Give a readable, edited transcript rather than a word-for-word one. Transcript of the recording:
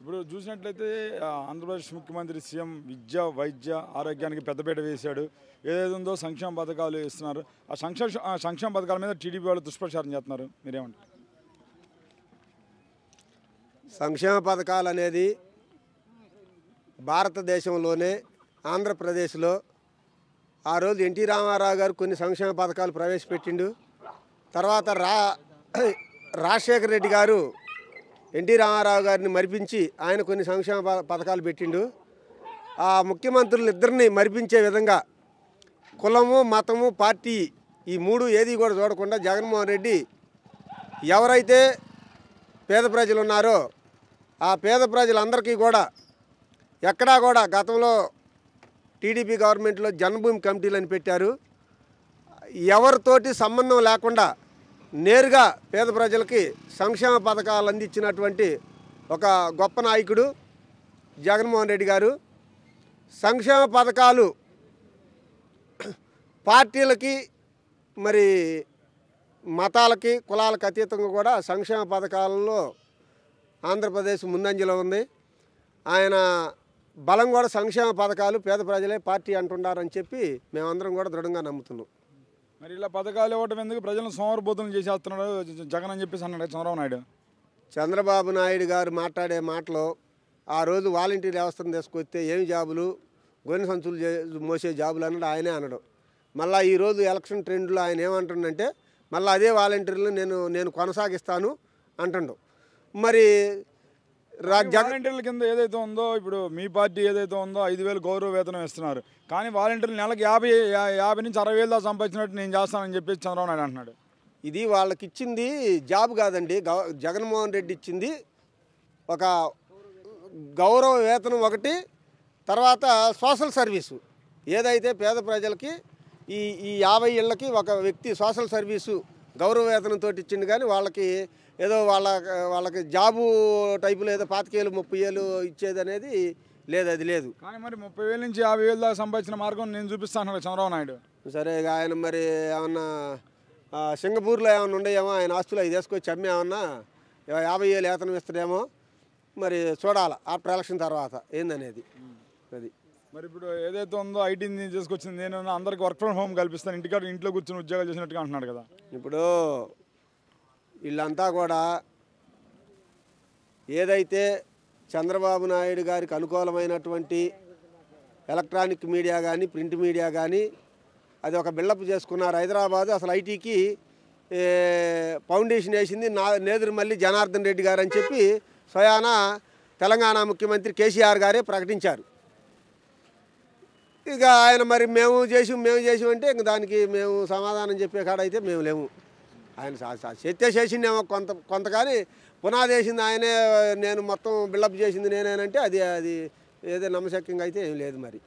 ఇప్పుడు చూసినట్లయితే ఆంధ్రప్రదేశ్ ముఖ్యమంత్రి సీఎం విద్య వైద్య ఆరోగ్యానికి పెద్దపీట వేశాడు. ఏదైతే ఉందో సంక్షేమ పథకాలు ఇస్తున్నారు. ఆ సంక్షేమ పథకాల మీద టీడీపీ వాళ్ళు దుష్ప్రచారం చేస్తున్నారు. మీరేమంటారు? సంక్షేమ పథకాలు అనేది భారతదేశంలోనే ఆంధ్రప్రదేశ్లో ఆ రోజు ఎన్టీ రామారావు గారు కొన్ని సంక్షేమ పథకాలు ప్రవేశపెట్టిండు. తర్వాత రాజశేఖర రెడ్డి గారు ఎన్టీ రామారావు గారిని మరిపించి ఆయన కొన్ని సంక్షేమ పథకాలు పెట్టిండు. ఆ ముఖ్యమంత్రులు ఇద్దరిని మరిపించే విధంగా కులము మతము పార్టీ ఈ మూడు ఏది కూడా చూడకుండా జగన్మోహన్ రెడ్డి ఎవరైతే పేద ప్రజలు ఉన్నారో ఆ పేద ప్రజలందరికీ కూడా ఎక్కడా కూడా గతంలో టీడీపీ గవర్నమెంట్లో జన్మభూమి కమిటీలను పెట్టారు. ఎవరితోటి సంబంధం లేకుండా నేరుగా పేద ప్రజలకి సంక్షేమ పథకాలు అందించినటువంటి ఒక గొప్ప నాయకుడు జగన్మోహన్ రెడ్డి గారు. సంక్షేమ పథకాలు పార్టీలకి మరి మతాలకి కులాలకు అతీతంగా కూడా సంక్షేమ పథకాలలో ఆంధ్రప్రదేశ్ ముందంజలో ఉంది. ఆయన బలం కూడా సంక్షేమ పథకాలు పేద ప్రజలే పార్టీ అంటున్నారని చెప్పి మేమందరం కూడా దృఢంగా నమ్ముతున్నాం. మరి ఇలా పథకాలు ఇవ్వటం ఎందుకు? ప్రజలను సోమరిపోతులను చేసేస్తున్నాడు జగన్ అని చెప్పేసి అన్నాడు చంద్రబాబు నాయుడు. చంద్రబాబు నాయుడు గారు మాట్లాడే మాటలో ఆ రోజు వాలంటీర్ వ్యవస్థను తీసుకొస్తే ఏమి జాబులు గొన్నె సంచులు మోసే జాబులు అన్నాడు ఆయనే అనడం. మళ్ళీ ఈరోజు ఎలక్షన్ ట్రెండ్లో ఆయన ఏమంటుండంటే మళ్ళీ అదే వాలంటీర్లు నేను కొనసాగిస్తాను అంటుండు. మరి వాలంటీర్ల కింద ఏదైతే ఉందో ఇప్పుడు మీ పార్టీ ఏదైతే ఉందో 5,000 గౌరవ వేతనం ఇస్తున్నారు. కానీ వాలంటీర్లు నెలకు 50 నుంచి 60,000 దాకా సంపాదించినట్టు నేను చేస్తానని చెప్పేసి చంద్రబాబు నాయుడు అంటున్నాడు. ఇది వాళ్ళకి ఇచ్చింది జాబ్ కాదండి. జగన్మోహన్ రెడ్డి ఇచ్చింది ఒక గౌరవ వేతనం ఒకటి, తర్వాత సోషల్ సర్వీసు. ఏదైతే పేద ప్రజలకి ఈ 50 ఇళ్ళకి ఒక వ్యక్తి సోషల్ సర్వీసు గౌరవ వేతనంతో ఇచ్చింది. కానీ వాళ్ళకి ఏదో వాళ్ళకి జాబు టైపులో ఏదో 25,000 30,000 ఇచ్చేది అనేది లేదు, అది లేదు. కానీ మరి 30,000 నుంచి 50,000 దాకా సంపాదించిన మార్గం నేను చూపిస్తాను చంద్రబాబు నాయుడు. సరే ఆయన మరి ఏమన్నా సింగపూర్లో ఏమన్నా ఉండేమో ఆయన ఆస్తులు అవి తీసుకొచ్చి అమ్మేమన్నా 50,000 వేతనం ఇస్తాడేమో. మరి చూడాలి ఆఫ్టర్ ఎలక్షన్ తర్వాత ఏందనేది. అది మరి ఇప్పుడు ఏదైతే ఉందో ఐటీని తీసుకొచ్చింది నేను అందరికి వర్క్ ఫ్రమ్ హోమ్ కల్పిస్తాను, ఇంట్లో కూర్చొని ఉద్యోగాలు చేసినట్టుగా అంటున్నాడు కదా. ఇప్పుడు వీళ్ళంతా కూడా ఏదైతే చంద్రబాబు నాయుడు గారికి అనుకూలమైనటువంటి ఎలక్ట్రానిక్ మీడియా కానీ ప్రింట్ మీడియా కానీ అది ఒక బిల్డప్ చేసుకున్నారు. హైదరాబాదు అసలు ఐటీకి ఫౌండేషన్ వేసింది నేదురుమల్లి జనార్దన్ రెడ్డి గారు అని చెప్పి స్వయాన తెలంగాణ ముఖ్యమంత్రి కేసీఆర్ గారే ప్రకటించారు. ఇక ఆయన మరి మేము చేసామంటే ఇంక దానికి మేము సమాధానం చెప్పే కాడైతే మేము లేము. ఆయన చేసిందేమో కొంత కానీ పునాది వేసింది ఆయనే, నేను మొత్తం బిల్డప్ చేసింది నేనేనంటే అది ఏదో నమ్మశక్యంగా అయితే ఏం లేదు మరి.